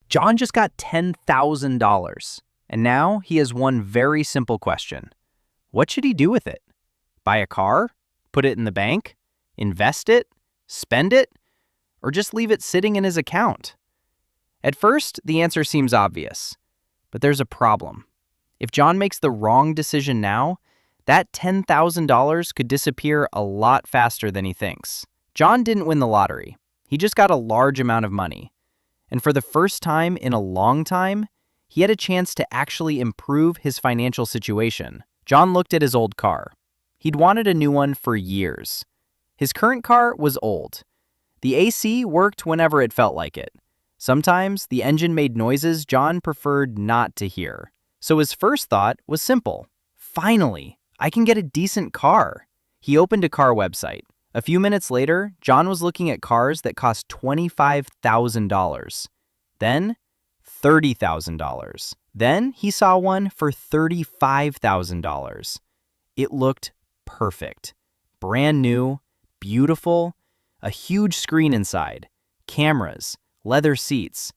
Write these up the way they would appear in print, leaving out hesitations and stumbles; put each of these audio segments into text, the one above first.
John just got $10,000, and now he has one very simple question. What should he do with it? Buy a car? Put it in the bank? Invest it? Spend it? Or just leave it sitting in his account? At first, the answer seems obvious, but there's a problem. If John makes the wrong decision now, that $10,000 could disappear a lot faster than he thinks. John didn't win the lottery. He just got a large amount of money. And for the first time in a long time, he had a chance to actually improve his financial situation. John looked at his old car. He'd wanted a new one for years. His current car was old. The AC worked whenever it felt like it. Sometimes the engine made noises John preferred not to hear. So his first thought was simple. Finally, I can get a decent car. He opened a car website. A few minutes later, John was looking at cars that cost $25,000. Then, $30,000. Then he saw one for $35,000. It looked perfect. Brand new, beautiful, a huge screen inside, cameras, leather seats.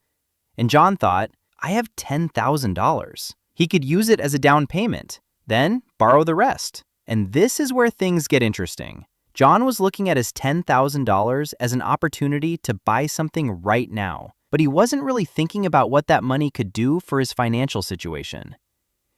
And John thought, I have $10,000. He could use it as a down payment, then borrow the rest. And this is where things get interesting. John was looking at his $10,000 as an opportunity to buy something right now, but he wasn't really thinking about what that money could do for his financial situation.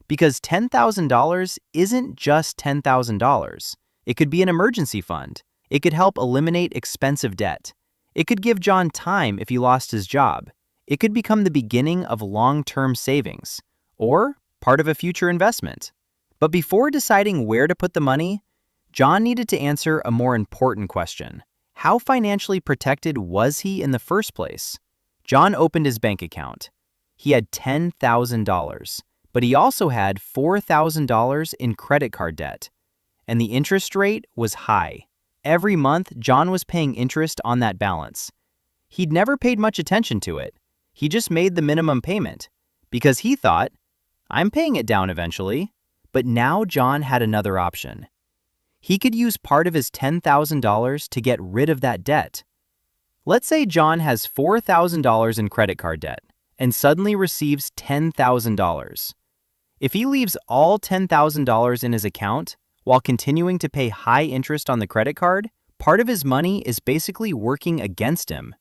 Because $10,000 isn't just $10,000. It could be an emergency fund. It could help eliminate expensive debt. It could give John time if he lost his job. It could become the beginning of long-term savings, or part of a future investment. But before deciding where to put the money, John needed to answer a more important question. How financially protected was he in the first place? John opened his bank account. He had $10,000, but he also had $4,000 in credit card debt. And the interest rate was high. Every month, John was paying interest on that balance. He'd never paid much attention to it. He just made the minimum payment because he thought, I'm paying it down eventually. But now John had another option. He could use part of his $10,000 to get rid of that debt. Let's say John has $4,000 in credit card debt and suddenly receives $10,000. If he leaves all $10,000 in his account while continuing to pay high interest on the credit card, part of his money is basically working against him.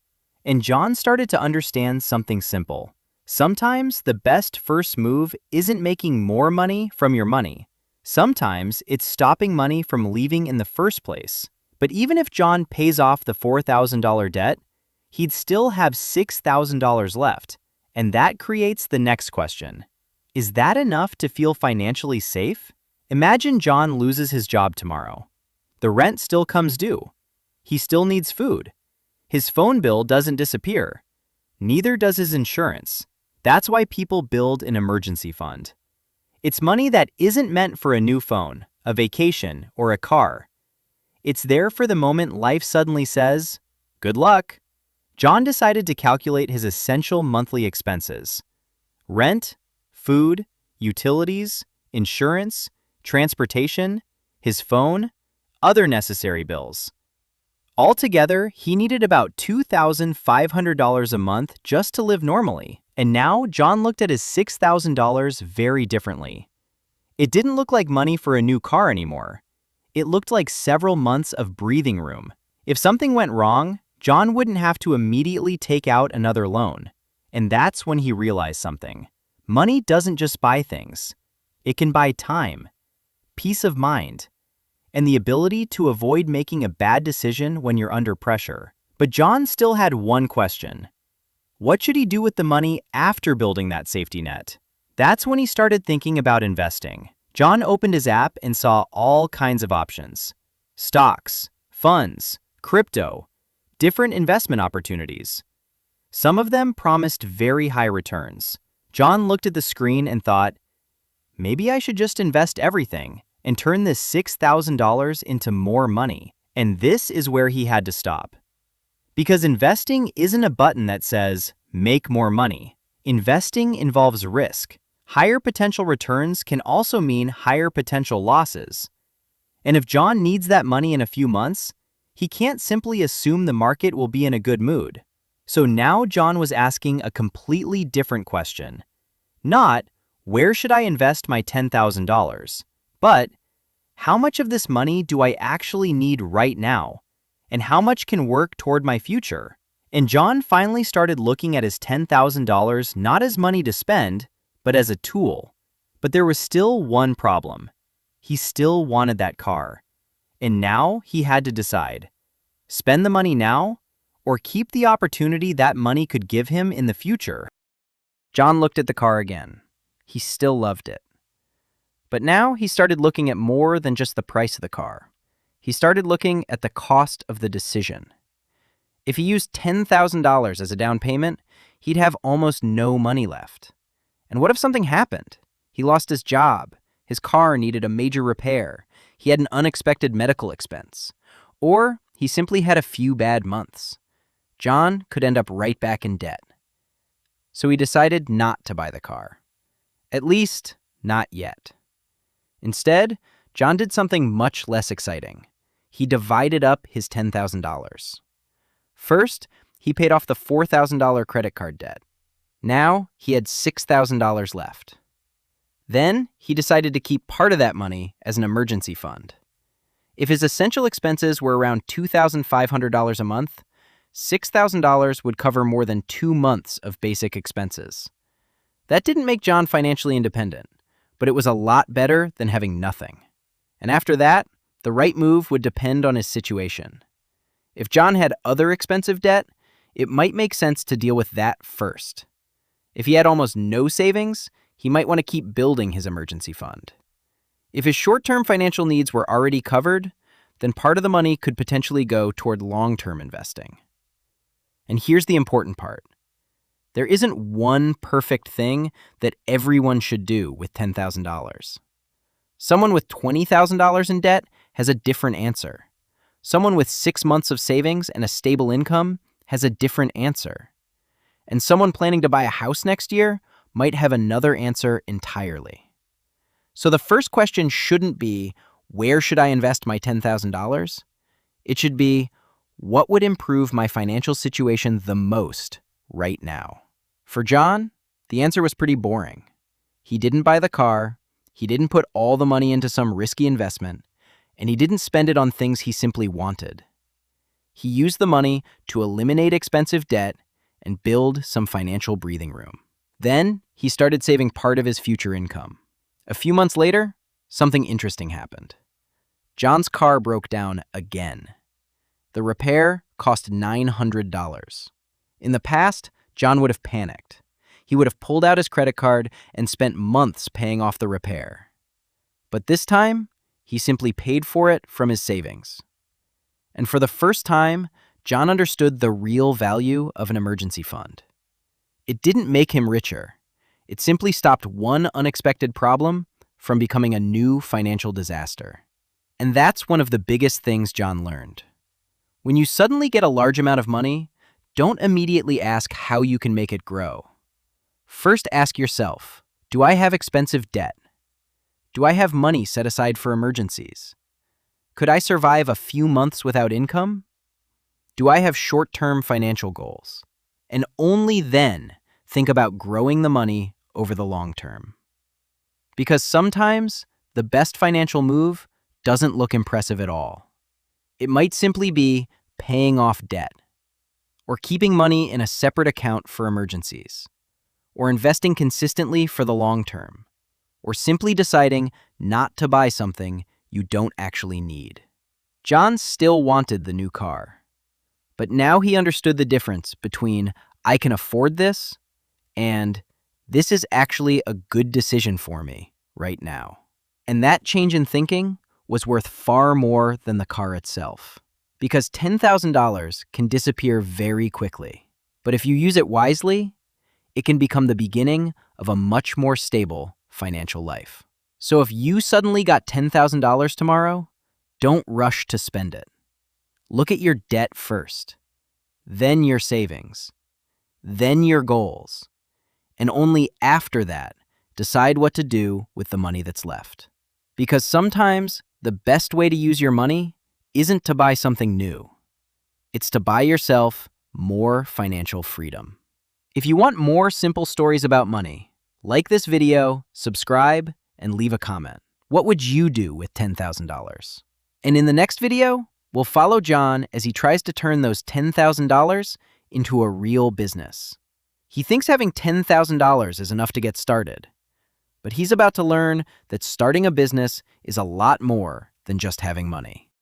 And John started to understand something simple. Sometimes the best first move isn't making more money from your money. Sometimes it's stopping money from leaving in the first place. But even if John pays off the $4,000 debt, he'd still have $6,000 left. And that creates the next question. Is that enough to feel financially safe? Imagine John loses his job tomorrow. The rent still comes due. He still needs food. His phone bill doesn't disappear. Neither does his insurance. That's why people build an emergency fund. It's money that isn't meant for a new phone, a vacation, or a car. It's there for the moment life suddenly says, good luck. John decided to calculate his essential monthly expenses. Rent, food, utilities, insurance, transportation, his phone, other necessary bills. Altogether, he needed about $2,500 a month just to live normally. And now, John looked at his $6,000 very differently. It didn't look like money for a new car anymore. It looked like several months of breathing room. If something went wrong, John wouldn't have to immediately take out another loan. And that's when he realized something. Money doesn't just buy things. It can buy time, peace of mind, and the ability to avoid making a bad decision when you're under pressure. But John still had one question. What should he do with the money after building that safety net? That's when he started thinking about investing. John opened his app and saw all kinds of options. Stocks, funds, crypto, different investment opportunities. Some of them promised very high returns. John looked at the screen and thought, maybe I should just invest everything and turn this $6,000 into more money. And this is where he had to stop. Because investing isn't a button that says, make more money. Investing involves risk. Higher potential returns can also mean higher potential losses. And if John needs that money in a few months, he can't simply assume the market will be in a good mood. So now John was asking a completely different question. Not, where should I invest my $10,000? But, how much of this money do I actually need right now? And how much can work toward my future? And John finally started looking at his $10,000 not as money to spend, but as a tool. But there was still one problem. He still wanted that car. And now he had to decide. Spend the money now, or keep the opportunity that money could give him in the future? John looked at the car again. He still loved it. But now he started looking at more than just the price of the car. He started looking at the cost of the decision. If he used $10,000 as a down payment, he'd have almost no money left. And what if something happened? He lost his job. His car needed a major repair. He had an unexpected medical expense. Or he simply had a few bad months. John could end up right back in debt. So he decided not to buy the car. At least, not yet. Instead, John did something much less exciting. He divided up his $10,000. First, he paid off the $4,000 credit card debt. Now, he had $6,000 left. Then, he decided to keep part of that money as an emergency fund. If his essential expenses were around $2,500 a month, $6,000 would cover more than 2 months of basic expenses. That didn't make John financially independent, but it was a lot better than having nothing. And after that, the right move would depend on his situation. If John had other expensive debt, it might make sense to deal with that first. If he had almost no savings, he might want to keep building his emergency fund. If his short-term financial needs were already covered, then part of the money could potentially go toward long-term investing. And here's the important part. There isn't one perfect thing that everyone should do with $10,000. Someone with $20,000 in debt has a different answer. Someone with 6 months of savings and a stable income has a different answer. And someone planning to buy a house next year might have another answer entirely. So the first question shouldn't be, where should I invest my $10,000? It should be, what would improve my financial situation the most right now? For John, the answer was pretty boring. He didn't buy the car, he didn't put all the money into some risky investment, and he didn't spend it on things he simply wanted. He used the money to eliminate expensive debt and build some financial breathing room. Then, he started saving part of his future income. A few months later, something interesting happened. John's car broke down again. The repair cost $900. In the past, John would have panicked. He would have pulled out his credit card and spent months paying off the repair. But this time, he simply paid for it from his savings. And for the first time, John understood the real value of an emergency fund. It didn't make him richer. It simply stopped one unexpected problem from becoming a new financial disaster. And that's one of the biggest things John learned. When you suddenly get a large amount of money, don't immediately ask how you can make it grow. First ask yourself, do I have expensive debt? Do I have money set aside for emergencies? Could I survive a few months without income? Do I have short-term financial goals? And only then think about growing the money over the long term. Because sometimes the best financial move doesn't look impressive at all. It might simply be paying off debt, or keeping money in a separate account for emergencies, or investing consistently for the long term, or simply deciding not to buy something you don't actually need. John still wanted the new car, but now he understood the difference between I can afford this and this is actually a good decision for me right now. And that change in thinking was worth far more than the car itself. Because $10,000 can disappear very quickly. But if you use it wisely, it can become the beginning of a much more stable financial life. So if you suddenly got $10,000 tomorrow, don't rush to spend it. Look at your debt first, then your savings, then your goals, and only after that, decide what to do with the money that's left. Because sometimes the best way to use your money isn't to buy something new. It's to buy yourself more financial freedom. If you want more simple stories about money, like this video, subscribe, and leave a comment. What would you do with $10,000? And in the next video, we'll follow John as he tries to turn those $10,000 into a real business. He thinks having $10,000 is enough to get started, but he's about to learn that starting a business is a lot more than just having money.